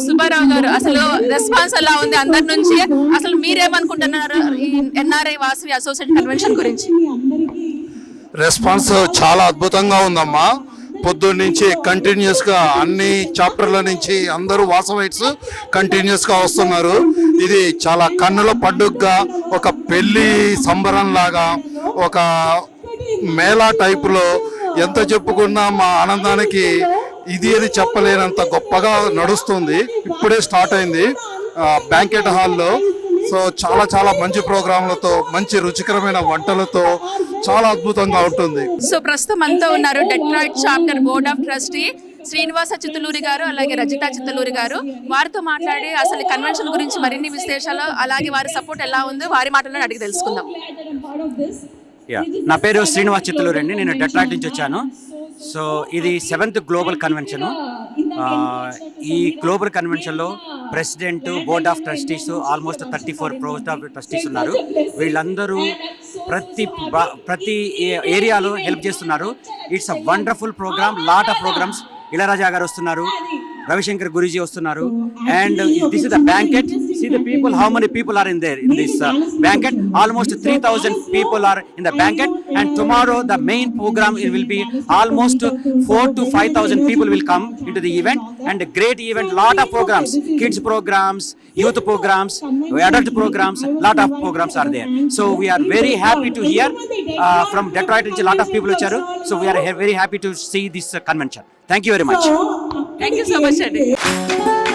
సుబ్బారావు గారు, అసలు రెస్పాన్స్ ఎలా ఉంది అందరి నుంచి? అసలు మీరేమనుకుంటున్నారు ఈ ఎన్ఆర్ఐ వాసవి అసోసియేషన్ కన్వెన్షన్ గురించి? రెస్పాన్స్ చాలా అద్భుతంగా ఉందమ్మా. పొద్దున్న నుంచి కంటిన్యూస్ గా అన్ని చాప్టర్ల నుంచి అందరూ వాసవైట్స్ కంటిన్యూస్ గా వస్తున్నారు. ఇది చాలా కన్నుల పండుగగా, ఒక పెళ్లి సంబరం లాగా, ఒక మేళా టైపులో ఎంత చెప్పుకున్నా మా ఆనందానికి ఇది అని చెప్పలేనంత గొప్పగా నడుస్తుంది. ఇప్పుడే స్టార్ట్ అయింది బ్యాంకెట్ హాల్లో. సో చాలా చాలా మంచి ప్రోగ్రాంలతో, మంచి రుచికరమైన వంటలతో చాలా అద్భుతంగా ఉంటుంది. సో ప్రస్తుతం అంతా ఉన్నారు Detroit chapter board of trustee Srinivasa Chittaluri గారు, అలాగే రజిత చిత్తలూరి గారు. వారితో మాట్లాడి అసలు కన్వెన్షన్ గురించి మరిన్ని విశేషాలు, అలాగే వారి సపోర్ట్ ఎలా ఉందో వారి మాటల్లో అడిగి తెలుసుకుందాం. నా పేరు శ్రీనివాస్ చిత్తలూరి అండి. నేను డెట్రాయిట్ నుంచి వచ్చాను. సో ఇది 7th గ్లోబల్ కన్వెన్షన్. ఈ గ్లోబల్ కన్వెన్షన్లో president, board of trustees, almost 34 board of trustees ఉన్నారు. వీళ్ళందరూ ప్రతి ఏరియాలో హెల్ప్ చేస్తున్నారు. It's a wonderful programme. Lot of programmes. Ilaiyaraaja గారు వస్తున్నారు, రవిశంకర్ గురూజీ వస్తున్నారు. And this is the banquet. See the people, how many people are in there in this banquet? Almost 3,000 people are in the banquet. And tomorrow the main program, it will be almost 4,000 to 5,000 people will come into the event. And a great event, lot of programs, kids programs, youth programs, adult programs, lot of programs are there. So we are very happy to hear from Detroit, a lot of people వచ్చారు. So we are very happy to see this convention. Thank you very much. Thank you so much, Andy.